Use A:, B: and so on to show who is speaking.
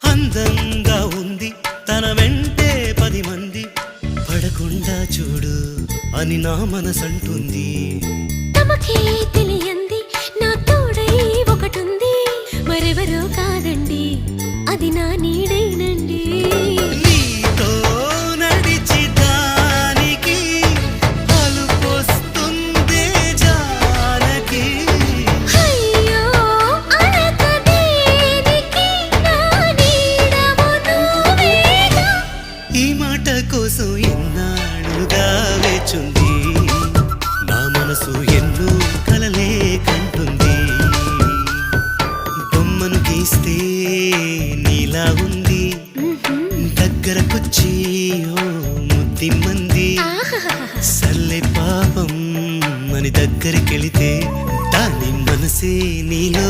A: అందంగా ఉంది తన వెంటే 10 మంది పడకుండా చూడు అని నా మనసంటుంది.
B: తమకే తెలియంది నా తోడై ఒకటుంది, మరెవరో కాదండి అది నా నీడైనండి.
A: నీతో నడిచి దానికి అలుపొస్తుందే జానకి.
B: అయ్యో అనక దేనికి నా నీడవు నువ్వేగా.
A: ఈ మాట కోసం ఎన్నాళ్ళుగా వేచుంది నా మనసు, ఎన్నో కలలే కంటుంది. బొమ్మను గీస్తే నీలా ఉంది, దగ్గరకొచ్చి ఓ ముద్దిమ్మంది. సల్లే పాపం అని దగ్గరికెళితే దాని మనసే నీలో